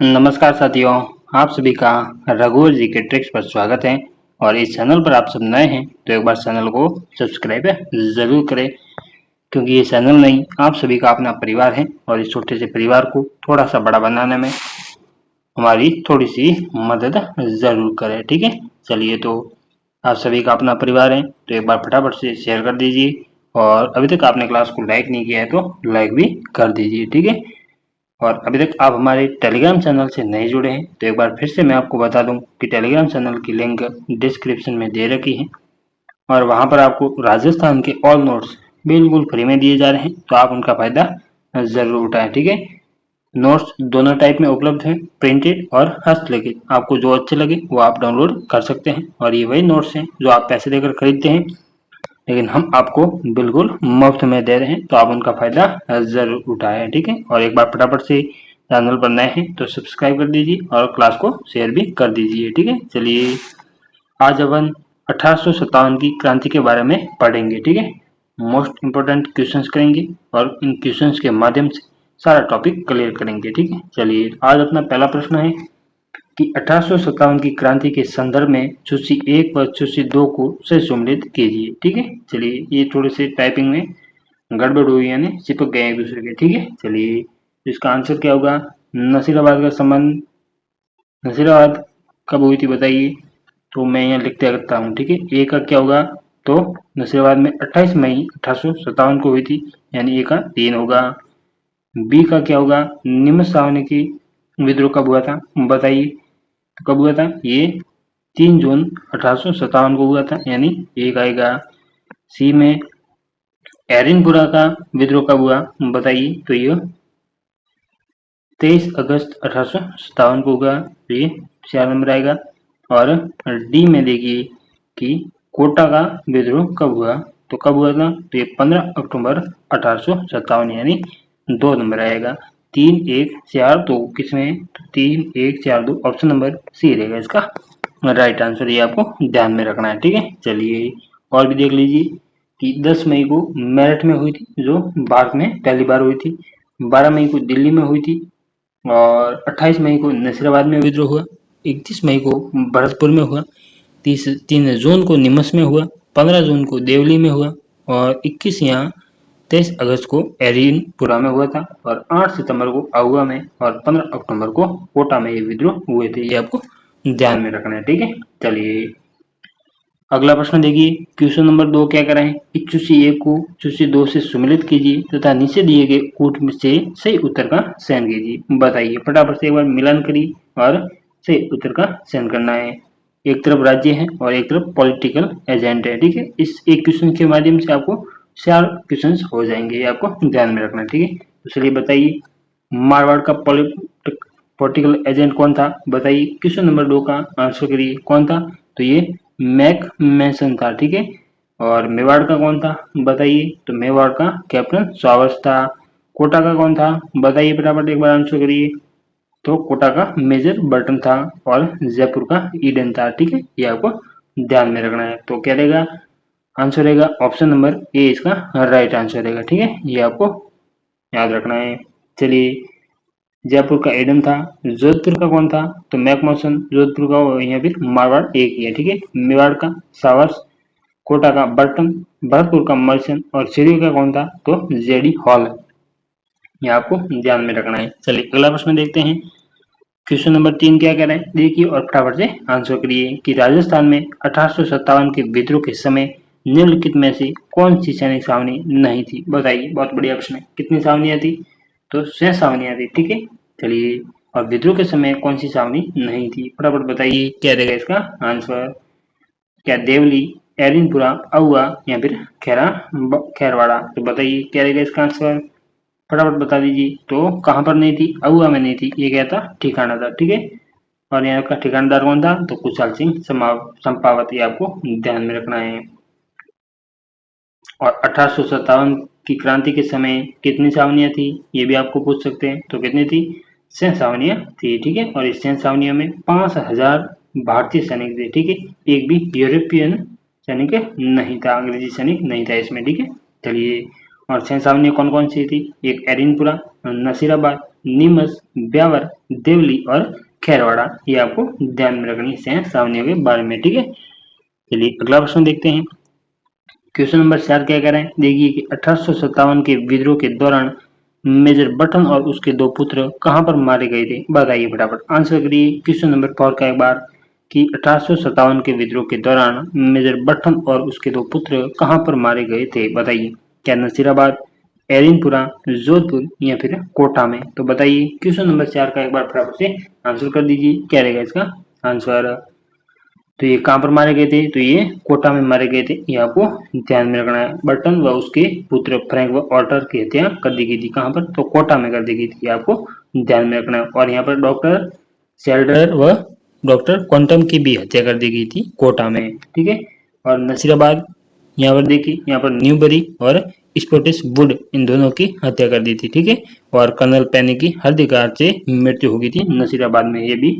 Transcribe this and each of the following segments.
नमस्कार साथियों, आप सभी का रघुवर जी के ट्रिक्स पर स्वागत है। और इस चैनल पर आप सब नए हैं तो एक बार चैनल को सब्सक्राइब जरूर करें, क्योंकि ये चैनल नहीं आप सभी का अपना परिवार है और इस छोटे से परिवार को थोड़ा सा बड़ा बनाने में हमारी थोड़ी सी मदद जरूर करें। ठीक है, चलिए तो आप सभी का अपना परिवार है तो एक बार फटाफट से शेयर कर दीजिए, और अभी तक आपने क्लास को लाइक नहीं किया है तो लाइक भी कर दीजिए। ठीक है, और अभी तक आप हमारे टेलीग्राम चैनल से नहीं जुड़े हैं तो एक बार फिर से मैं आपको बता दूं कि टेलीग्राम चैनल की लिंक डिस्क्रिप्शन में दे रखी है, और वहां पर आपको राजस्थान के ऑल नोट्स बिल्कुल फ्री में दिए जा रहे हैं, तो आप उनका फायदा जरूर उठाएं। ठीक है, नोट्स दोनों टाइप में उपलब्ध हैं, प्रिंटेड और हस्तलिखित। आपको जो अच्छे लगे वो आप डाउनलोड कर सकते हैं, और ये वही नोट्स हैं जो आप पैसे देकर खरीदते हैं, लेकिन हम आपको बिल्कुल मुफ्त में दे रहे हैं, तो आप उनका फायदा जरूर उठाएं। ठीक है, और एक बार फटाफट से चैनल पर नए हैं तो सब्सक्राइब कर दीजिए और क्लास को शेयर भी कर दीजिए। ठीक है, चलिए आज अपन 1857 की क्रांति के बारे में पढ़ेंगे। ठीक है, मोस्ट इंपोर्टेंट क्वेश्चंस करेंगे और इन क्वेश्चंस के माध्यम से सारा टॉपिक क्लियर करेंगे। ठीक है, चलिए आज अपना पहला प्रश्न है कि 1857 की क्रांति के संदर्भ में सूची 1 व सूची 2 को से सम्मिलित कीजिए। ठीक है, चलिए ये थोड़े से टाइपिंग में गड़बड़ हुई, यानी चिपक गए एक दूसरे के। ठीक है, चलिए इसका आंसर क्या होगा? नसीराबाद का संबंध नसीराबाद कब हुई थी बताइए, तो मैं यहाँ लिखते करता हूँ। ठीक है, ए का क्या होगा? तो नसीराबाद में 28 मई 1857 को हुई थी, यानी ए का 3 होगा। बी का क्या होगा? निम्न सावनी की विद्रोह कब हुआ था बताइए, कब हुआ था? ये 3 जून 1857 को हुआ था, यानी एक आएगा। सी में एरिनपुरा का विद्रोह कब हुआ बताइए, तो ये 23 अगस्त 1857 को हुआ, तो ये 4 नंबर आएगा। और डी में देखिए कि कोटा का विद्रोह कब हुआ, तो कब हुआ था? तो ये 15 अक्टूबर 1857, यानी 2 नंबर आएगा। 3 1 4 2 किसमें? तो 3 1 4 2 ऑप्शन नंबर सी रहेगा इसका राइट आंसर। ये आपको ध्यान में रखना है। ठीक है, चलिए और भी देख लीजिए कि 10 मई को मेरठ में हुई थी, जो भारत में पहली बार हुई थी। 12 मई को दिल्ली में हुई थी, और 28 मई को नसीराबाद में विद्रोह हुआ। 31 मई को भरतपुर में हुआ। 3 जून को नीमच में हुआ। 15 जून को देवली में हुआ, और 21 यहाँ 23 अगस्त को एरिनपुरा में हुआ था, और 8 सितंबर को आहुआ में, और 15 अक्टूबर को कोटा में ये विद्रोह हुए थे। ये आपको ध्यान में रखना है। ठीक है, चलिए अगला प्रश्न देखिए, क्वेश्चन नंबर 2 क्या कर रहे हैं कि सूची 1 को सूची 2 से सम्मिलित कीजिए तथा नीचे दिए गए कूट में से सही उत्तर का चयन कीजिए। बताइए, फटाफट से एक बार मिलान करिए और सही उत्तर का चयन करना है। एक तरफ राज्य है और एक तरफ पॉलिटिकल एजेंट है। ठीक है, इस एक क्वेश्चन के माध्यम से आपको 4 क्वेश्चन हो जाएंगे, ये आपको ध्यान में रखना है। ठीक है, तो चलिए बताइए, मारवाड़ का पॉलिटिकल एजेंट कौन था बताइए। क्वेश्चन नंबर 2 का आंसर करिए, कौन था? तो ये मैक मैसन था। ठीक है, और मेवाड़ का कौन था बताइए, तो मेवाड़ का कैप्टन सावर्स था। कोटा का कौन था बताइए, फटाफट एक बार आंसर करिए। तो कोटा का मेजर बर्टन था, और जयपुर का ईडन था। ठीक है, ये आपको ध्यान में रखना है। तो क्या रहेगा आंसर? रहेगा ऑप्शन नंबर ए इसका राइट आंसर रहेगा। ठीक है, ये आपको याद रखना है। चलिए, जयपुर का एडम था। जोधपुर का कौन था? तो मैकमोसन। जोधपुर का यहाँ पे मारवाड़ एक ही है। ठीक है, मेवाड़ का सावर्स, कोटा का बर्टन, भरतपुर का मर्चेंट, और सिरी का कौन था? तो जेडी हॉल। ये आपको ध्यान में रखना है। चलिए अगला प्रश्न देखते हैं। क्वेश्चन नंबर 3 क्या कह रहे हैं देखिए, और फटाफट से आंसर करिए कि राजस्थान में 1857 के विद्रोह के समय निम्नलिखित में से कौन सी सैनिक छावनी नहीं थी बताइए। बहुत बढ़िया प्रश्न है। कितनी छावनियां थी? तो 6 छावनियां थी। ठीक है, चलिए, और विद्रोह के समय कौन सी छावनी नहीं थी फटाफट बताइए, क्या देगा इसका आंसर? क्या देवली, एरिनपुरा, अहुआ, या फिर खैरवाड़ा? तो बताइए क्या देगा इसका आंसर, फटाफट बता दीजिए। तो कहाँ पर नहीं थी? अहुआ में नहीं थी। ये क्या था? ठिकाना था। ठीक है, और यहाँ का ठिकानेदार कौन था? तो कुशाल सिंह चंपावत। ये आपको ध्यान में रखना है। और 1857 की क्रांति के समय कितनी छावनियां थी ये भी आपको पूछ सकते हैं। तो कितनी थी? 6 छावनियां थी। ठीक है, और इस 6 छावनियों में 5000 भारतीय सैनिक थे। ठीक है, एक भी यूरोपियन सैनिक नहीं था, अंग्रेजी सैनिक नहीं था इसमें। ठीक है, चलिए और 6 छावनियां कौन कौन सी थी? एक एरिनपुरा, नसीराबाद, नीमच, ब्यावर, देवली और खैरवाड़ा। ये आपको ध्यान में रखनी है 6 छावनियों के बारे में, ठीक है। चलिए अगला प्रश्न देखते हैं। क्वेश्चन नंबर 4 क्या कह रहे हैं? देखिए कि 1857 के विद्रोह के दौरान मेजर बटन और उसके 2 पुत्र कहां पर मारे गए थे? बताइए फटाफट, आंसर करिए। क्वेश्चन नंबर 4 का एक बार कि 1857 के विद्रोह के दौरान मेजर बटन और उसके 2 पुत्र कहां पर मारे गए थे? बताइए। क्या नसीराबाद, एरिनपुरा, जोधपुर या फिर कोटा में? तो बताइए क्वेश्चन नंबर 4 का एक बार फटाफट से आंसर कर दीजिए, क्या रहेगा इसका आंसर। तो ये कहाँ पर मारे गए थे? तो ये कोटा में मारे गए थे। ये आपको ध्यान में रखना है। बर्टन व उसके पुत्र फ्रैंक व ऑल्टर की हत्या कर दी गई थी। कहाँ पर? तो कोटा में कर दी गई थी। आपको ध्यान में रखना है। और यहाँ पर डॉक्टर सेल्डर व डॉक्टर क्वांटम की भी हत्या कर दी गई थी कोटा में, ठीक है। और नसीराबाद, यहाँ पर देखिए, यहाँ पर न्यूबरी और स्पोटिस वुड, इन दोनों की हत्या कर दी थी, ठीक है। और कर्नल पैनी की हृदयघात से मृत्यु हो गई थी नसीराबाद में। ये भी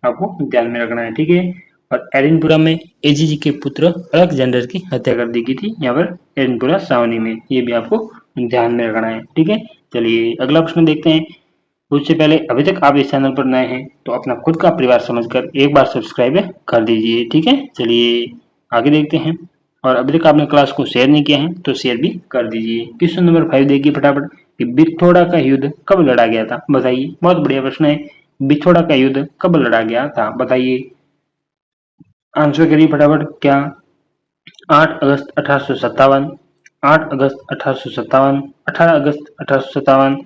आपको ध्यान में रखना है, ठीक है। और एरिनपुरा में एजीजी के पुत्र अलेक्जेंडर की हत्या कर दी गई थी, यहाँ पर एरिनपुरा सावनी में। ये भी आपको ध्यान में रखना है, ठीक है। चलिए अगला प्रश्न देखते हैं। उससे पहले अभी तक आप इस चैनल पर नए हैं तो अपना खुद का परिवार समझकर एक बार सब्सक्राइब कर दीजिए, ठीक है। चलिए आगे देखते हैं। और अभी तक आपने क्लास को शेयर नहीं किया है तो शेयर भी कर दीजिए। क्वेश्चन नंबर 5 देखिए फटाफट कि बिथोड़ा का युद्ध कब लड़ा गया था? बताइए। बहुत बढ़िया प्रश्न है। बिथोड़ा का युद्ध कब लड़ा गया था? बताइए, आंसर करिए फटाफट। क्या 8 अगस्त 1857, 8 अगस्त 1857, 18 अगस्त 1857,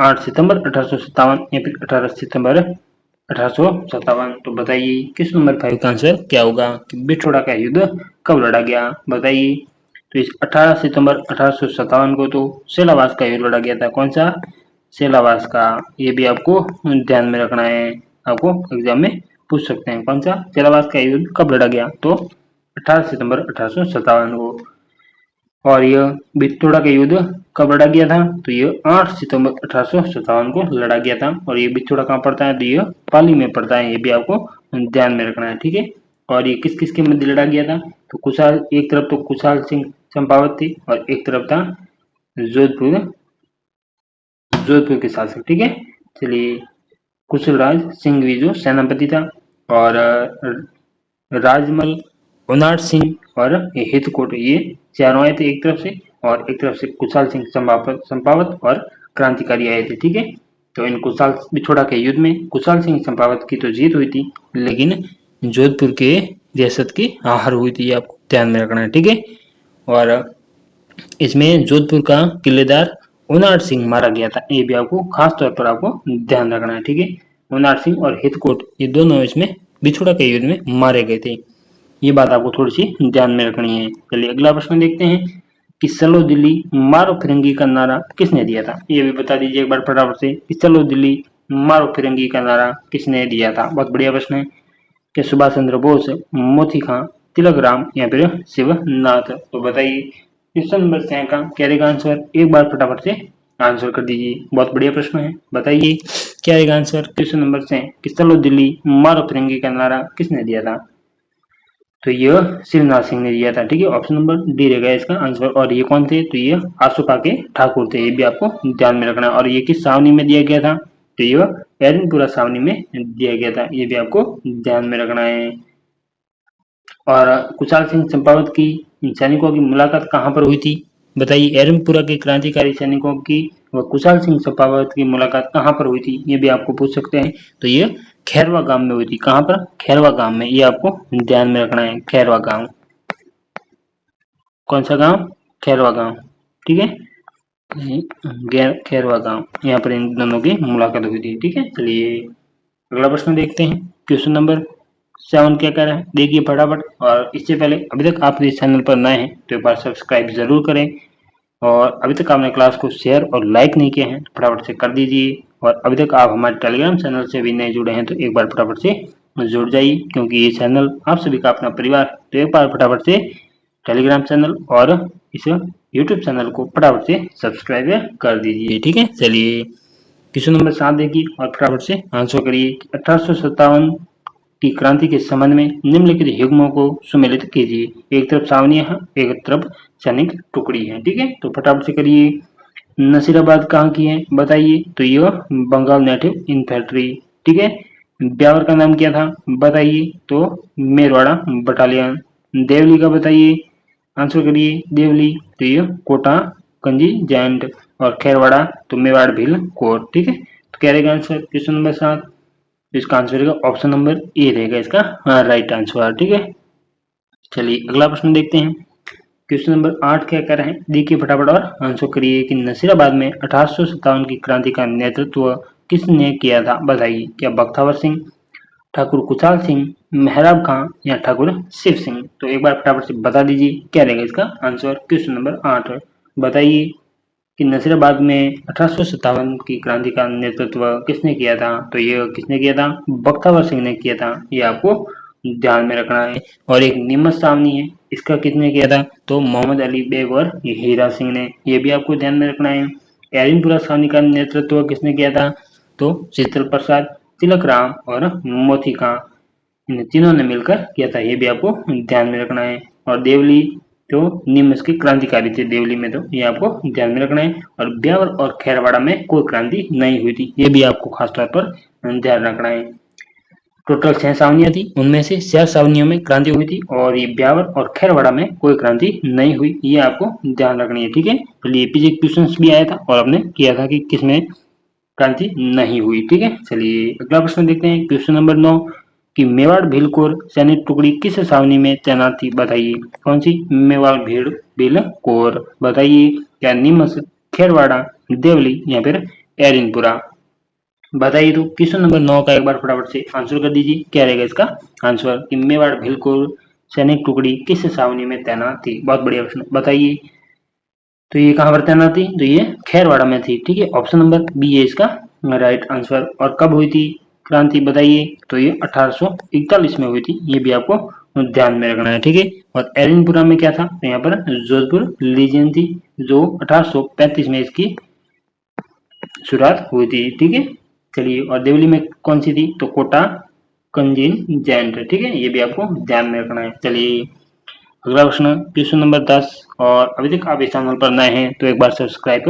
8 सितंबर 1857 या फिर 18 सितंबर 1857? तो बताइए किस नंबर 5 का आंसर क्या होगा कि बिठोड़ा का युद्ध कब लड़ा गया? बताइए। तो इस 18 सितंबर 1857 को तो सेलावास का युद्ध लड़ा गया था। कौन सा? सेलावास का। ये भी आपको ध्यान में रखना है। आपको एग्जाम में पूछ सकते हैं कौन सा सेलावास का युद्ध कब लड़ा गया? तो 18 सितंबर 1857 को। और यह बिथोड़ा का युद्ध कब लड़ा गया था? तो यह 8 सितंबर 1857 को लड़ा गया था। और ये बिथोड़ा कहाँ पड़ता है? तो यह पाली में पड़ता है। ये भी आपको ध्यान में रखना है, ठीक है। और ये किस किस के मध्य लड़ा गया था? तो कुशाल, एक तरफ तो कुशाल सिंह चंपावत थी और एक तरफ था जोधपुर, जोधपुर के शासक, ठीक है। चलिए कुशलराज सिंह भी जो सेनापति था, और राजमल, उनाट सिंह और हितकोट, ये चारों आए थे एक तरफ से, और एक तरफ से कुशाल सिंह चंपावत और क्रांतिकारी आए थे, ठीक है। तो इन कुशाल बिछोड़ा के युद्ध में कुशाल सिंह चंपावत की तो जीत हुई थी, लेकिन जोधपुर के रियासत की हार हुई थी। आपको ध्यान में रखना है, ठीक है। और इसमें जोधपुर का किलेदार उनाट सिंह मारा गया था। ये भी आपको खास तौर पर आपको ध्यान रखना है, ठीक है। उनाट सिंह और हितकोट, ये दोनों इसमें बिछोड़ा के युद्ध में मारे गए थे। ये बात आपको थोड़ी सी ध्यान में रखनी है। चलिए अगला प्रश्न देखते हैं कि चलो दिल्ली मारो फिरंगी का नारा किसने दिया था? ये भी बता दीजिए एक बार फटाफट से कि चलो दिल्ली मारो फिरंगी का नारा किसने दिया था? बहुत बढ़िया प्रश्न है। कि सुभाष चंद्र बोस, मोती खां, तिलक राम या फिर शिवनाथ? तो बताइए क्वेश्चन नंबर 6 का क्या रहेगा आंसर? एक बार फटाफट से आंसर कर दीजिए। बहुत बढ़िया प्रश्न है। बताइए क्या रहेगा आंसर क्वेश्चन नंबर 6 कि चलो दिल्ली मारो फिरंगी का नारा किसने दिया था? तो यह शिवनाथ सिंह ने दिया था, ठीक है। ऑप्शन नंबर डी रहेगा इसका आंसर। और ये कौन थे? तो ये आसुपा के ठाकुर थे। ये भी आपको ध्यान में रखना है। और ये किस सावनी में दिया गया था? तो ये एरनपुरा सावनी में दिया गया था। ये भी आपको ध्यान में रखना है। और कुशाल सिंह चंपावत की सैनिकों की मुलाकात कहाँ पर हुई थी? बताइए। एरनपुरा के क्रांतिकारी सैनिकों की व कुशाल सिंह चंपावत की मुलाकात कहाँ पर हुई थी? ये भी आपको पूछ सकते हैं। तो ये खैरवा गांव में हुई थी। कहाँ पर? खैरवा गांव में। ये आपको ध्यान में रखना है। खैरवा गांव। कौन सा गांव? खैरवा गांव, ठीक है। खैरवा गांव, यहाँ पर इन दोनों की मुलाकात हुई थी, ठीक है। चलिए अगला प्रश्न देखते हैं। क्वेश्चन नंबर 7 क्या कह रहा है? देखिए फटाफट। और इससे पहले अभी तक आप इस चैनल पर नए हैं तो एक बार सब्सक्राइब जरूर करें। और अभी तक आपने क्लास को शेयर और लाइक नहीं किया है तो फटाफट से कर दीजिए। और अभी तक आप हमारे टेलीग्राम चैनल से भी नहीं जुड़े हैं तो एक बार फटाफट से जुड़ जाइए, क्योंकि ये चैनल आप सभी का अपना परिवार। तो एक बार फटाफट से टेलीग्राम चैनल और इस यूट्यूब चैनल को फटाफट से सब्सक्राइब कर दीजिए, ठीक है। चलिए क्वेश्चन नंबर 7 देखिए और फटाफट से आंसर करिए। 1857 की क्रांति के संबंध में निम्नलिखित युग्मों को सुमेलित कीजिए। एक तरफ छावनियां हैं, एक तरफ सैनिक टुकड़ी है। ठीक है, तो फटाफट से करिए। नसीराबाद कहाँ की है बताइए, तो ये बंगाल नेटिव इन्फेंट्री। ठीक है, ब्यावर का नाम क्या था बताइए, तो मेरवाड़ा बटालियन। देवली का बताइए, आंसर करिए। देवली तो ये कोटा कंजीजेंट, और खेरवाड़ा तो मेवाड़ भील कोर। ठीक है, तो क्या रहेगा आंसर क्वेश्चन नंबर 7। इसका आंसर रहेगा ऑप्शन नंबर ए रहेगा इसका राइट आंसर। ठीक है, चलिए अगला प्रश्न देखते हैं। क्वेश्चन नंबर 8 क्या कर रहे हैं देखिए फटाफट और आंसर करिए कि नसीराबाद में 1857 की क्रांति का नेतृत्व किसने किया था बताइए। क्या बख्तावर सिंह, ठाकुर कुचाल सिंह, मेहराब खां या ठाकुर शिव सिंह। तो एक बार फटाफट से बता दीजिए क्या रहेगा इसका आंसर क्वेश्चन नंबर 8। बताइए कि नसीराबाद में 1857 की क्रांति का नेतृत्व किसने किया था, तो ये किसने किया था, बख्तावर सिंह ने किया था। ये आपको ध्यान में रखना है। और एक नीमच सावनी है, इसका किसने किया था, तो मोहम्मद अली बेग और हीरा सिंह ने। ये भी आपको ध्यान में रखना है। एरिनपुरा सावनी का नेतृत्व किसने किया था, तो शीतल प्रसाद, तिलक राम और मोती खां, इन तीनों ने मिलकर किया था। ये भी आपको ध्यान में रखना है। और देवली तो निम्न के क्रांतिकारी थे देवली में, तो ये आपको ध्यान में रखना है। और ब्यावर और खैरवाड़ा में कोई क्रांति नहीं हुई थी, ये भी आपको खासतौर पर ध्यान रखना है। टोटल 6 सावनियां थी, उनमें से 6 सावनियों में क्रांति हुई थी, और ये ब्यावर और खैरवाड़ा में कोई क्रांति नहीं हुई, ये आपको ध्यान रखनी है। ठीक है, चलिए पीछे क्वेश्चन भी आया था और आपने किया था कि किसमें क्रांति नहीं हुई। ठीक है, चलिए अगला प्रश्न देखते हैं। क्वेश्चन नंबर 9 कि मेवाड़ भील कोर सैनिक टुकड़ी किस छावनी में तैनात थी बताइए। कौन सी, मेवाड़ भीड़ भील कोर। बताइए क्या नीमच, खेरवाड़ा, देवली या फिर एरिनपुरा। बताइए तो क्वेश्चन नंबर 9 का एक बार फटाफट से आंसर कर दीजिए क्या रहेगा इसका आंसर कि मेवाड़ भील कोर सैनिक टुकड़ी किस छावनी में तैनात थी। बहुत बढ़िया प्रश्न, बताइए तो ये कहाँ पर तैनात थी, तो ये खेरवाड़ा में थी। ठीक है, ऑप्शन नंबर बी है इसका राइट आंसर। और कब हुई थी क्रांति बताइए, तो ये 1841 में हुई थी, ये भी आपको ध्यान में रखना है। ठीक है, और एरिनपुरा में क्या था, तो यहाँ पर जोधपुर लीजियन थी, जो 1835 में इसकी शुरुआत हुई थी। ठीक है, चलिए और देवली में कौन सी थी, तो कोटा कंजीजेंट। ठीक है, ये भी आपको ध्यान में रखना है। चलिए अगला प्रश्न क्वेश्चन नंबर 10। और अभी तक आप इस चैनल पर नए हैं तो एक बार सब्सक्राइब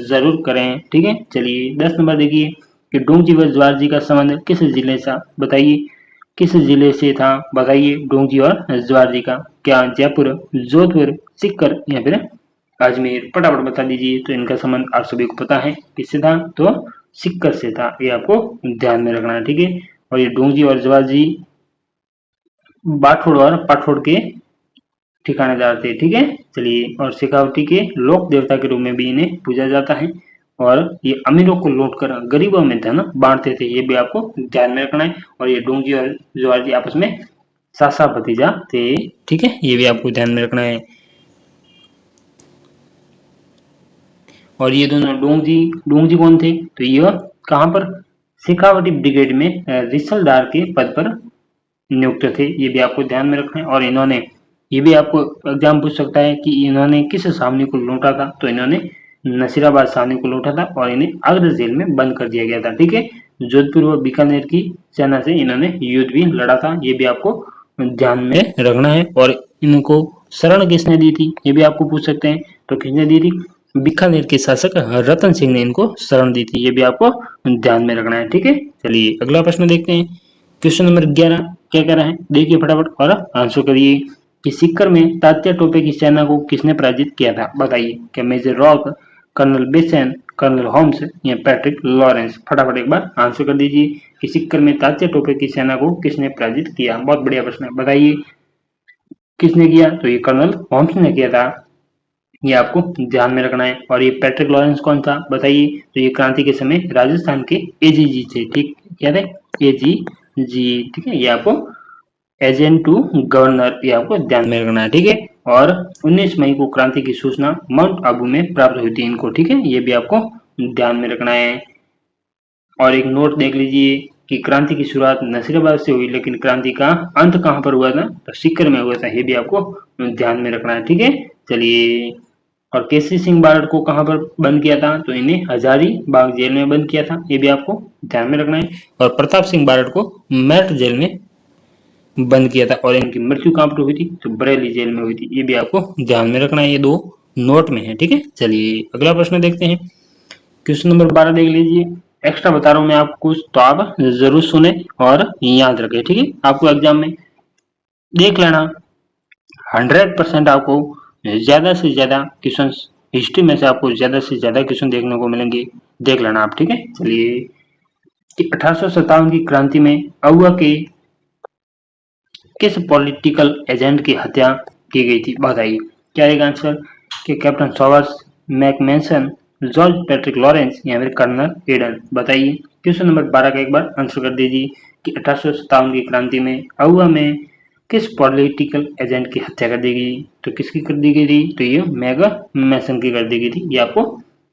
जरूर करें। ठीक है, चलिए 10 नंबर देखिए कि डोंगजी व ज्वार जी का संबंध किस जिले से, बताइए किस जिले से था। बताइए डोंगजी और ज्वार जी का, क्या जयपुर, जोधपुर, सीकर या फिर अजमेर। फटाफट बता दीजिए। तो इनका संबंध आप सभी को पता है किससे था, तो सीकर से था, ये आपको ध्यान में रखना है। ठीक है, और ये डोंगजी और ज्वार जी बाठोड़ और पाठोड़ के ठिकानेदार थे। ठीक है, चलिए और शेखावटी के लोक देवता के रूप में भी इन्हें पूजा जाता है। और ये अमीरों को लूटकर गरीबों में धन बांटते थे, ये भी आपको ध्यान में रखना है। और ये डोंगजी और ज्वार जी आपस में सासा भतीजा थे। ठीक है, ये भी आपको ध्यान में रखना है। और ये दोनों डोंगजी कौन थे, तो ये कहाँ पर, शेखावटी ब्रिगेड में रिसलदार के पद पर नियुक्त थे, ये भी आपको ध्यान में रखना है। और इन्होंने, ये भी आपको एग्जाम पूछ सकता है कि इन्होंने किस छावनी को लूटा था, तो इन्होंने नसीराबाद छावनी को लूटा था और इन्हें आगरा जेल में बंद कर दिया गया था। ठीक है, जोधपुर व बीकानेर की सेना से इन्होंने युद्ध भी लड़ा था, ये भी आपको ध्यान में रखना है। और इनको शरण किसने दी थी, ये भी आपको पूछ सकते हैं, तो किसने दी थी, बीकानेर के शासक रतन सिंह ने इनको शरण दी थी, ये भी आपको ध्यान में रखना है। ठीक है, चलिए अगला प्रश्न देखते हैं। क्वेश्चन नंबर 11 क्या कह रहा है देखिए फटाफट और आंसर करिए कि सीकर में तात्या टोपे की सेना को किसने पराजित किया था। बताइए क्या मेजर रॉक, कर्नल बेसेन, कर्नल होम्स या पैट्रिक लॉरेंस। फटाफट एक बार आंसर कर दीजिए कि सीकर में तात्या टोपे की सेना को किसने पराजित किया। बहुत बढ़िया प्रश्न है, बताइए किसने किया, तो ये कर्नल होम्स ने किया था, ये आपको ध्यान में रखना है। और ये पैट्रिक लॉरेंस कौन था बताइए, तो ये क्रांति के समय राजस्थान के एजीजी थे। ठीक, क्या थे, एजीजी। ठीक है, ये आपको एजेंट टू गवर्नर, ये आपको ध्यान में रखना है। ठीक है, और 19 मई को क्रांति की सूचना माउंट आबू में प्राप्त हुई थी इनको। ठीक है, ये भी आपको ध्यान में रखना है। और एक नोट देख लीजिए कि क्रांति की शुरुआत नसीराबाद से हुई, लेकिन क्रांति का अंत कहाँ पर हुआ था, तो सीकर में हुआ था, ये भी आपको ध्यान में रखना है। ठीक है, चलिए और केसरी सिंह बारड को कहाँ पर बंद किया था, तो इन्हें हजारीबाग जेल में बंद किया था, ये भी आपको ध्यान में रखना है। और प्रताप सिंह बारड को मेरठ जेल में बंद किया था और इनकी मृत्यु कहाँ पर हुई थी, तो बरेली जेल में हुई थी। ये भी आपको ध्यान में रखना है, ये 2 नोट में है, ठीक है। चलिए अगला प्रश्न देखते हैं। क्वेश्चन नंबर 12 देख लीजिए। एक्स्ट्रा बता रहा हूं मैं आपको कुछ, तो आप जरूर सुने और याद रखें, ठीक है। आपको एग्जाम में देख लेना 100% आपको ज्यादा से ज्यादा क्वेश्चन हिस्ट्री में से आपको ज्यादा से ज्यादा क्वेश्चन देखने को मिलेंगे, देख लेना आप, ठीक है। चलिए कि 1857 की क्रांति में अहुआ के किस पॉलिटिकल एजेंट की हत्या की गई थी, बताइए। क्या रहेगा आंसर, कि captain Sowers, मैकमेसन, George Patrick Lawrence या फिर कर्नल एडन, बताइए। क्वेश्चन नंबर 12 का एक बार आंसर कर दीजिए कि 1857 की क्रांति में अहुआ में किस पॉलिटिकल एजेंट की हत्या कर दी गई, तो किसकी कर दी गई थी, तो ये मैकमेसन की कर दी गई थी। ये आपको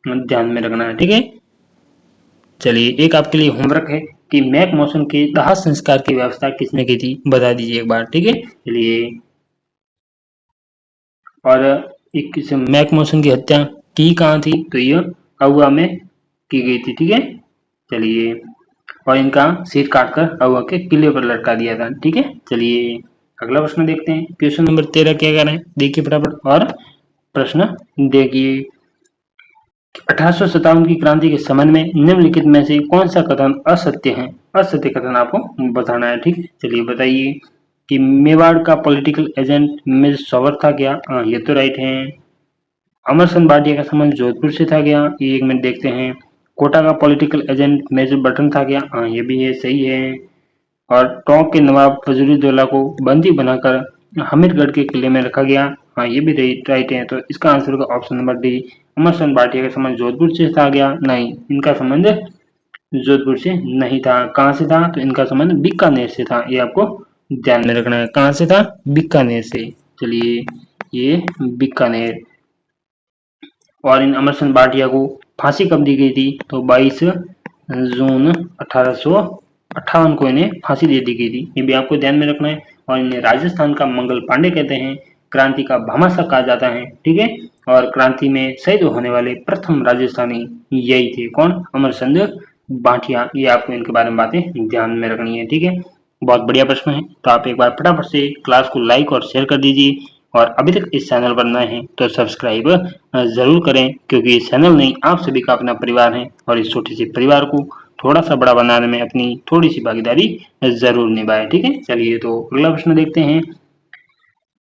ध्यान में रखना है, ठीक है। चलिए एक आपके लिए होमवर्क है कि मैक मौसन के दाह संस्कार की व्यवस्था किसने की थी, बता दीजिए एक बार, ठीक है। चलिए और एक मैक मौसन की हत्या की कहाँ थी, तो ये अहुआ में की गई थी, ठीक है। चलिए और इनका सिर काटकर अहुआ के किले पर लटका दिया था, ठीक है। चलिए अगला प्रश्न देखते हैं। क्वेश्चन नंबर 13 क्या कह रहे हैं, देखिए फटाफट और प्रश्न देखिए। 1857 की क्रांति के संबंध में निम्नलिखित में से कौन सा कथन असत्य है, असत्य कथन आपको बताना है, ठीक है। चलिए बताइए कि मेवाड़ का पॉलिटिकल एजेंट मिर्ज सवर था क्या, ये तो राइट है। अमरसन भाटिया का संबंध जोधपुर से था क्या, ये 1 मिनट देखते हैं। कोटा का पॉलिटिकल एजेंट मेजर बटन था क्या, ये भी है, सही है। और टोंक के नवाब फजलुद्दौला को बंदी बनाकर हमीरगढ़ के किले में रखा गया, ये भी राइट है। तो इसका आंसर होगा ऑप्शन नंबर डी। अमरसन भाटिया का संबंध जोधपुर से था क्या, नहीं, इनका संबंध जोधपुर से नहीं था। कहाँ से था, तो इनका संबंध बीकानेर से था, ये आपको ध्यान में रखना है। कहाँ से था, बीकानेर से। चलिए ये बीकानेर। और इन अमरसन भाटिया को फांसी कब दी गई थी, तो 22 जून 1858 को इन्हें फांसी दे दी गई थी, ये भी आपको ध्यान में रखना है। और इन्हें राजस्थान का मंगल पांडे कहते हैं, क्रांति का भामाशाह कहा जाता है, ठीक है। और क्रांति में शहीद होने वाले प्रथम राजस्थानी यही थे, कौन, अमरचंद भाटिया। ये आपको इनके बारे में बातें ध्यान में रखनी है, ठीक है। बहुत बढ़िया प्रश्न है, तो आप एक बार फटाफट से क्लास को लाइक और शेयर कर दीजिए। और अभी तक इस चैनल पर नए हैं तो सब्सक्राइब जरूर करें, क्योंकि ये चैनल नहीं आप सभी का अपना परिवार है और इस छोटे से परिवार को थोड़ा सा बड़ा बनाने में अपनी थोड़ी सी भागीदारी जरूर निभाए, ठीक है। चलिए तो अगला प्रश्न देखते हैं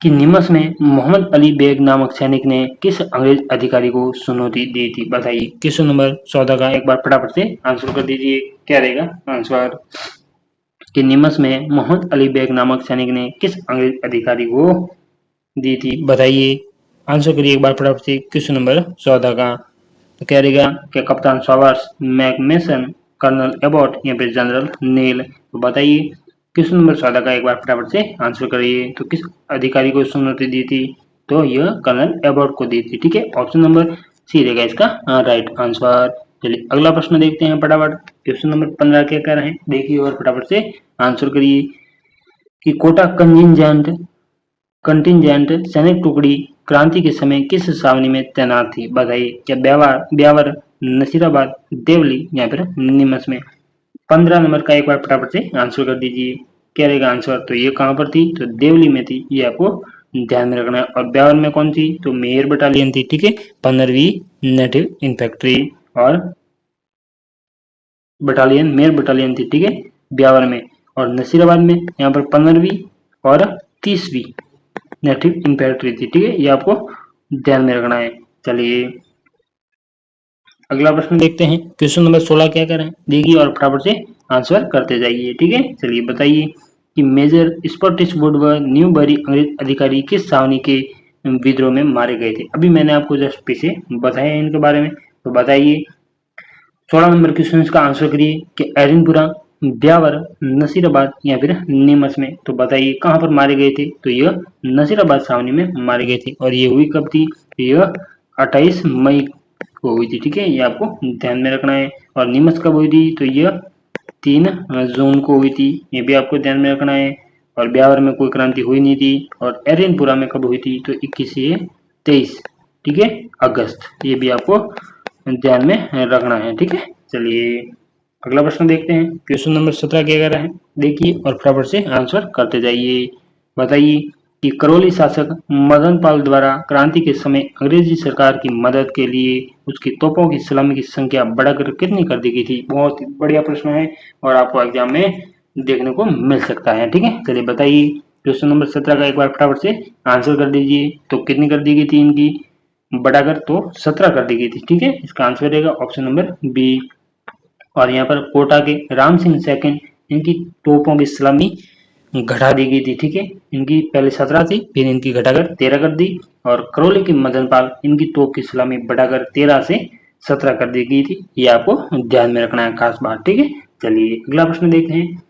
कि निमस में मोहम्मद अली बेग नामक सैनिक ने किस अंग्रेज अधिकारी को चुनौती दी थी, बताइए। क्वेश्चन नंबर 14 का एक बार फटाफट से आंसर कर दीजिए, क्या रहेगा आंसर, कि निमस में मोहम्मद अली बेग नामक सैनिक ने किस अंग्रेज अधिकारी को दी थी, बताइए। आंसर करिए एक बार फटाफट से क्वेश्चन नंबर 14 का। तो क्या रहेगा कि कप्तान सॉवर्स, मैकमेसन, कर्नल एबॉट या फिर जनरल नील, तो बताइए। क्वेश्चन नंबर 14 का एक बार फटाफट से आंसर करिए। तो किस अधिकारी को चुनौती दी थी, तो यह कर्नल एबॉट को दी थी, ठीक है। ऑप्शन नंबर सी रहेगा इसका राइट आंसर। चलिए अगला प्रश्न देखते हैं फटाफट। क्वेश्चन नंबर 15 क्या कह रहे हैं, देखिए और फटाफट से आंसर करिए कि कोटा कंटिजेंट सैनिक टुकड़ी क्रांति के समय किस छावनी में तैनात थी, बताइए। क्या ब्यावर, नसीराबाद, देवली या फिर नीमच में। 15 नंबर का एक बार फटाफट से आंसर कर दीजिए, क्या रहेगा आंसर, तो ये कहाँ पर थी, तो देवली में थी, ये आपको ध्यान में रखना है। और ब्यावर में कौन थी, तो मेयर बटालियन थी, ठीक है, 15वीं नेटिव इन्फेंट्री और बटालियन, मेयर बटालियन थी, ठीक है, ब्यावर में। और नसीराबाद में यहाँ पर 15वीं और 30वीं नेटिव इन्फेंट्री थी, ठीक है, ये आपको ध्यान में रखना है। चलिए अगला प्रश्न देखते हैं। क्वेश्चन नंबर 16 क्या करें, देखिए और फटाफट से आंसर करते जाइए, ठीक है। चलिए बताइए कि मेजर स्पॉटिसवुड व न्यूबरी अंग्रेज अधिकारी किस छावनी के विद्रोह में मारे गए थे, अभी मैंने आपको जस्ट पीछे बताया इनके बारे में, तो बताइए। 16 नंबर क्वेश्चन का आंसर करिए कि एरिनपुरा, ब्यावर, नसीराबाद या फिर नीमच में, तो बताइए कहाँ पर मारे गए थे, तो यह नसीराबाद छावनी में मारे गए थे। और ये हुई कब थी, यह 28 मई को हुई थी, ठीक है, ये आपको ध्यान में रखना है। और नीमच कब हुई थी, तो यह 3 जून को हुई थी, ये भी आपको ध्यान में रखना है। और ब्यावर में कोई क्रांति हुई नहीं थी। और एरिनपुरा में कब हुई थी, तो 21 से 23, ठीक है, अगस्त, ये भी आपको ध्यान में रखना है, ठीक है। चलिए अगला प्रश्न देखते हैं। क्वेश्चन नंबर 17 क्या कह रहा है, देखिए और फटाफट से आंसर करते जाइए। बताइए कि करौली शासक मदन पाल द्वारा क्रांति के समय अंग्रेजी सरकार की मदद के लिए उसकी तोपों की सलामी की संख्या बढ़ाकर कितनी कर दी गई थी। बहुत ही बढ़िया प्रश्न है और आपको एग्जाम में देखने को मिल सकता है। ठीक है, चलिए बताइए क्वेश्चन नंबर 17 का एक बार फटाफट से आंसर कर दीजिए। तो कितनी कर दी गई थी इनकी, बढ़ाकर तो 17 कर दी गई थी। ठीक है, इसका आंसर रहेगा ऑप्शन नंबर बी। और यहाँ पर कोटा के राम सिंह सेकंड, इनकी तोपों की सलामी घटा दी गई थी। ठीक है, इनकी पहले 17 थी, फिर इनकी घटाकर 13 कर दी। और करौली के मदन पाल, इनकी तोप की सलामी बढ़ाकर 13 से 17 कर दी गई थी। ये आपको ध्यान में रखना है खास बात। ठीक है, चलिए अगला प्रश्न देखते हैं।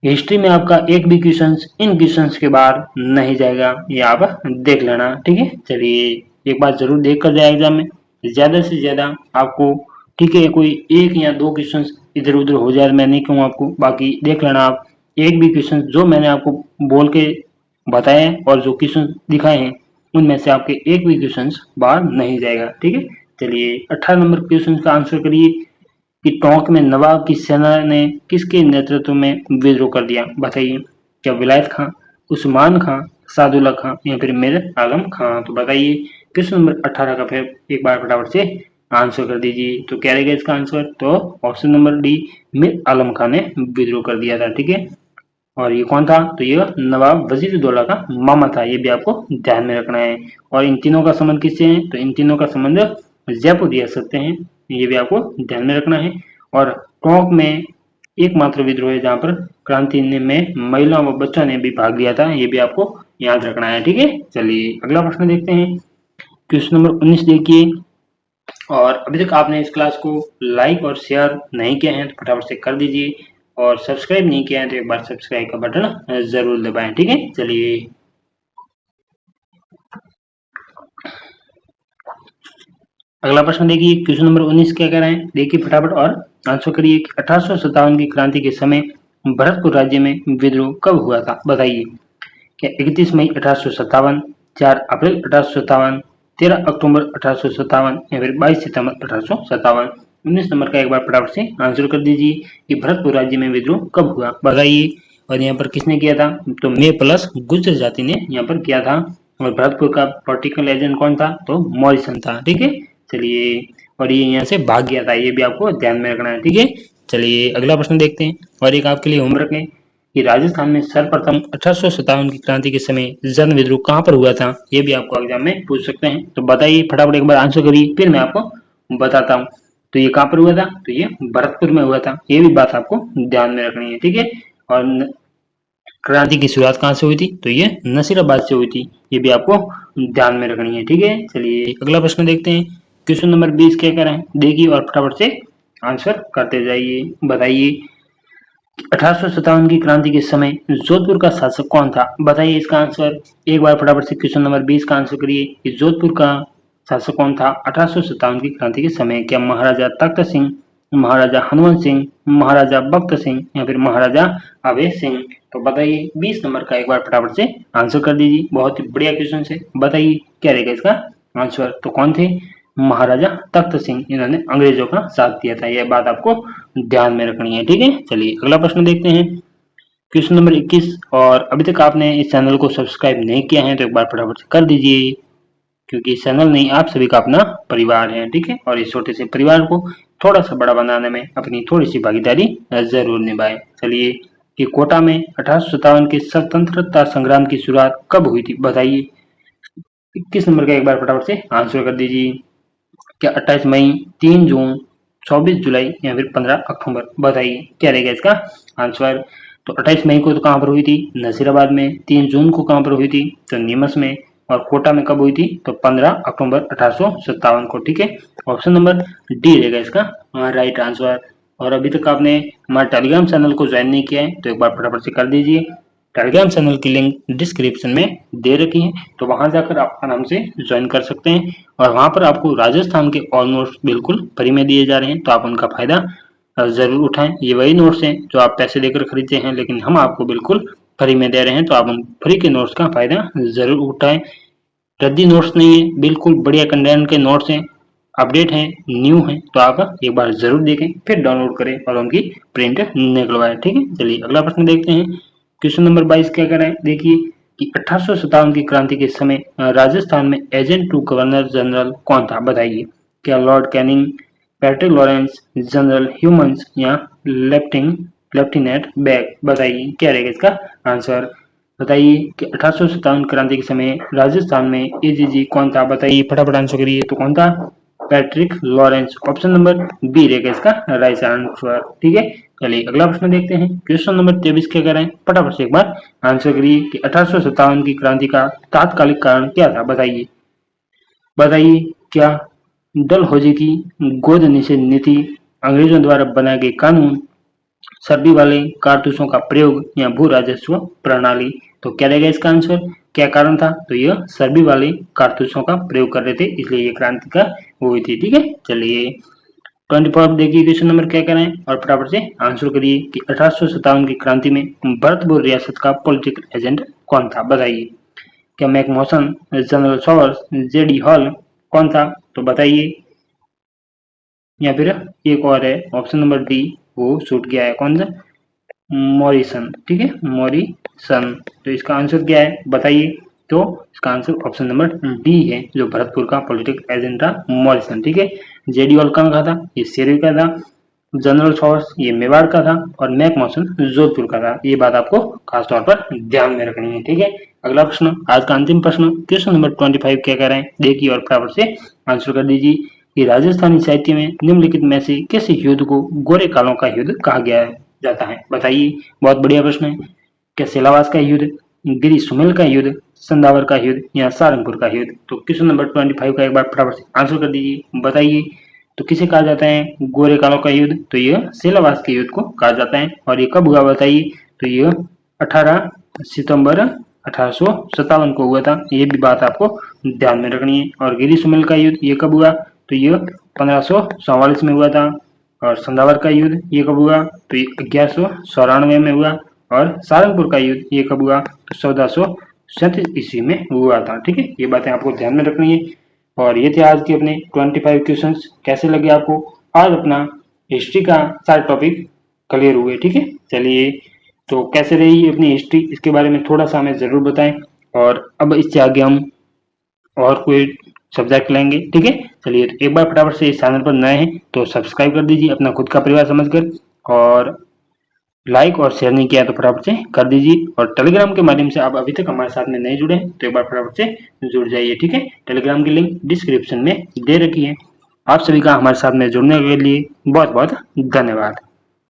हिस्ट्री में आपका एक भी क्वेश्चन इन क्वेश्चंस के बाहर नहीं जाएगा, ये आप देख लेना। ठीक है, चलिए एक बार जरूर देख कर जाए एग्जाम में, ज्यादा से ज्यादा आपको। ठीक है, कोई एक या दो क्वेश्चन इधर उधर हो जाए मैं नहीं कहूँ आपको, बाकी देख लेना आप। एक भी क्वेश्चन जो मैंने आपको बोल के बताए हैं और जो क्वेश्चन दिखाए हैं उनमें से आपके एक भी क्वेश्चन बाहर नहीं जाएगा। ठीक है, चलिए 18 नंबर क्वेश्चन का आंसर करिए कि टोंक में नवाब की सेना ने किसके नेतृत्व में विद्रोह कर दिया। बताइए, क्या विलायत खां, उस्मान खां, सादुल्ला खां या फिर मीर आलम खां। तो बताइए क्वेश्चन नंबर 18 का फिर एक बार फटाफट से आंसर कर दीजिए। तो क्या रहेगा इसका आंसर, तो option number D, Mir Alam खां ने विद्रोह कर दिया था। ठीक है, और ये कौन था, तो ये नवाब वजीरुद्दौला का मामा था। ये भी आपको ध्यान में रखना है। और इन तीनों का संबंध किससे है, तो इन तीनों का संबंध जयपुर रियासत से है। ये भी आपको ध्यान में रखना है। और टोंक में एकमात्र विद्रोह है जहां पर क्रांति में महिलाओं व बच्चों ने भी भाग लिया था। ये भी आपको याद रखना है। ठीक है, चलिए अगला प्रश्न देखते हैं। क्वेश्चन नंबर 19 देखिए। और अभी तक आपने इस क्लास को लाइक और शेयर नहीं किया है तो फटाफट से कर दीजिए। और सब्सक्राइब नहीं किया है तो एक बार सब्सक्राइब का बटन जरूर दबाएं। ठीक है, चलिए अगला प्रश्न देखिए। क्वेश्चन नंबर 19 क्या कह रहे हैं, देखिए फटाफट और आंसर करिए। 1857 की क्रांति के समय भरतपुर राज्य में विद्रोह कब हुआ था। बताइए, क्या 31 मई 1857, 4 अप्रैल 1857, 13 अक्टूबर 1857 या फिर 22 सितंबर 1857। 19 नंबर का एक बार फटाफट से आंसर कर दीजिए कि भरतपुर राज्य में विद्रोह कब हुआ। बताइए, और यहाँ पर किसने किया था, तो मे प्लस गुर्जर जाति ने यहाँ पर किया था। और भरतपुर का पॉलिटिकल एजेंट कौन था, तो मॉरिसन था। ठीक है, चलिए और ये यहाँ से भाग गया था, ये भी आपको ध्यान में रखना है। ठीक है, चलिए अगला प्रश्न देखते हैं। और एक आपके लिए होमवर्क है कि राजस्थान में सर्वप्रथम 1857 की क्रांति के समय जन विद्रोह कहाँ पर हुआ था। ये भी आपको एग्जाम में पूछ सकते हैं। तो बताइए फटाफट एक बार आंसर करिए, फिर मैं आपको बताता हूँ। तो ये कहाँ पर हुआ था, तो ये भरतपुर में हुआ था। ये भी बात आपको ध्यान में रखनी है। ठीक है, और क्रांति की शुरुआत कहाँ से हुई थी, तो ये नसीराबाद से हुई थी। ये भी आपको ध्यान में रखनी है। ठीक है, चलिए अगला प्रश्न देखते हैं। क्वेश्चन नंबर 20 क्या कह रहे हैं, देखिए और फटाफट से आंसर करते जाइए। बताइए, 1857 की क्रांति के समय जोधपुर का शासक कौन था। बताइए इसका आंसर। एक बार फटाफट से क्वेश्चन नंबर 20 का आंसर करिए कि जोधपुर का शासक कौन था 1857 की क्रांति के समय। क्या महाराजा तख्त सिंह, महाराजा हनुमंत सिंह, महाराजा बख्त सिंह या फिर महाराजा अभय सिंह। तो बताइए 20 नंबर का एक बार फटाफट से आंसर कर दीजिए। बहुत ही बढ़िया क्वेश्चन है। बताइए क्या रहेगा इसका आंसर। तो कौन थे, महाराजा तख्त सिंह, इन्होंने अंग्रेजों का साथ दिया था। यह बात आपको ध्यान में रखनी है। ठीक है, चलिए अगला प्रश्न देखते हैं। Question number 21। और अभी तक आपने इस चैनल को सब्सक्राइब नहीं किया है तो एक बार फटाफट से कर दीजिए, क्योंकि चैनल नहीं आप सभी का अपना परिवार है। ठीक है, और इस छोटे से परिवार को थोड़ा सा बड़ा बनाने में अपनी थोड़ी सी भागीदारी जरूर निभाए। चलिए कि कोटा में 1857 के स्वतंत्रता संग्राम की शुरुआत कब हुई थी। बताइए 21 नंबर का एक बार फटाफट से आंसर कर दीजिए। क्या 28 मई, 3 जून, 24 जुलाई या फिर 15 अक्टूबर। बताइए क्या रहेगा इसका आंसर। तो 28 मई को तो कहाँ पर हुई थी, नसीराबाद में। 3 जून को कहाँ पर हुई थी, तो नीमच में। और कोटा में कब हुई थी, तो 15 अक्टूबर 1857 को। ठीक है, ऑप्शन नंबर डी रहेगा इसका राइट आंसर। और अभी तक आपने हमारे टेलीग्राम चैनल को ज्वाइन नहीं किया है तो एक बार फटाफट से कर दीजिए। टेलीग्राम चैनल की लिंक डिस्क्रिप्शन में दे रखी है, तो वहां जाकर आप आराम से ज्वाइन कर सकते हैं। और वहां पर आपको राजस्थान के ऑल नोट्स बिल्कुल फ्री में दिए जा रहे हैं, तो आप उनका फायदा जरूर उठाएं। ये वही नोट्स हैं जो आप पैसे देकर खरीदते हैं, लेकिन हम आपको बिल्कुल फ्री में दे रहे हैं, तो आप उन फ्री के नोट्स का फायदा जरूर उठाएं। रद्दी नोट्स नहीं है, बिल्कुल बढ़िया कंटेंट के नोट्स हैं। अपडेट हैं, न्यू हैं, तो आप एक बार जरूर देखें, फिर डाउनलोड करें और उनकी प्रिंट निकलवाएं। ठीक है, चलिए अगला प्रश्न देखते हैं। क्वेश्चन नंबर 22 क्या करें, देखिए कि 1857 की क्रांति के समय राजस्थान में एजेंट टू गवर्नर जनरल कौन था, बताइए। क्या Lord Canning, Patrick Lawrence, general humans या लेफ्टिनेंट बैग, बताइए क्या रहेगा इसका आंसर। बताइए कि 1857 क्रांति के समय राजस्थान में एजीजी कौन था, बताइए फटाफट आंसर करिए। तो कौन था, Patrick Lawrence. Option number B रहेगा इसका राइट आंसर। ठीक है, चलिए अगला प्रश्न देखते हैं। क्वेश्चन नंबर 23 क्या करें, फटाफट से एक बार आंसर करिए कि 1857 की क्रांति का तात्कालिक कारण क्या था, बताइए। बताइए क्या डलहौजी की गोद निषेध नीति, अंग्रेजों द्वारा बनाए गए कानून, सर्दी वाले कारतूसों का प्रयोग या भू राजस्व प्रणाली। तो क्या रहेगा इसका आंसर, क्या कारण था, तो यह सर्दी वाले कारतूसों का प्रयोग कर रहे थे, इसलिए ये क्रांति का वो हुई थी। ठीक है, चलिए 24 देखिए क्वेश्चन नंबर क्या करें और फटाफट से आंसर करिए कि 1857 की क्रांति में भरतपुर रियासत का पॉलिटिकल एजेंट कौन था, बताइए। क्या McMahon, general Sowers, JD hall, कौन था, तो बताइए। या फिर एक और है ऑप्शन नंबर डी, वो छूट गया है, कौन सा, मॉरिसन। ठीक है, मॉरिसन। तो इसका आंसर क्या है, बताइए। तो इसका आंसर ऑप्शन नंबर डी है, जो भरतपुर का पॉलिटिकल एजेंट था मॉरिसन। ठीक है, जेडी ऑलकन का था, ये शेरवी का था, जनरल सॉवर्स ये मेवाड़ का था, और मैकमोहन जोधपुर का था। ये बात आपको खासतौर पर ध्यान में रखनी है। ठीक है, अगला प्रश्न, आज का अंतिम प्रश्न, क्वेश्चन नंबर 25 क्या कह रहे हैं, देखिए और फटाफट से आंसर कर दीजिए कि राजस्थानी साहित्य में निम्नलिखित में से किस युद्ध को गोरे कालों का युद्ध कहा गया है, जाता है, बताइए। बहुत बढ़िया प्रश्न है। क्या सिलावास का युद्ध, गिरी सुमेल का युद्ध, संदावर का युद्ध या सारंगपुर का युद्ध। तो क्वेश्चन नंबर 25 का एक बार फटाफट से आंसर कर दीजिए, बताइए। तो किसे कहा जाता है गोरे कालों का युद्ध, तो यह सिलावास के युद्ध को कहा जाता है। और ये कब हुआ, बताइए। तो यह 18 सितंबर 1857 को हुआ था, ये भी बात आपको ध्यान में रखनी है। और गिरी सुमेल का युद्ध ये कब हुआ, तो यह 1544 में हुआ था। और संदावर का युद्ध ये कब हुआ, तो ये 1194 में हुआ। और सारंगपुर का युद्ध ये कब हुआ, तो 1437 ईस्वी में हुआ था। ठीक है, ये बातें आपको ध्यान में रखनी है। और ये थे आज के अपने 25 क्वेश्चंस। कैसे लगे आपको, आज अपना हिस्ट्री का सारे टॉपिक क्लियर हुए। ठीक है, चलिए तो कैसे रही अपनी हिस्ट्री, इसके बारे में थोड़ा सा हमें जरूर बताएं। और अब इससे आगे हम और कोई सब्जेक्ट लेंगे। ठीक है, चलिए तो एक बार फटाफट से इस चैनल पर नए हैं तो सब्सक्राइब कर दीजिए अपना खुद का परिवार समझकर, और लाइक और शेयर नहीं किया तो फटाफट से कर दीजिए। और टेलीग्राम के माध्यम से आप अभी तक हमारे साथ में नहीं जुड़े हैं तो एक बार फटाफट से जुड़ जाइए। ठीक है, टेलीग्राम की लिंक डिस्क्रिप्शन में दे रखी है। आप सभी का हमारे साथ में जुड़ने के लिए बहुत बहुत धन्यवाद।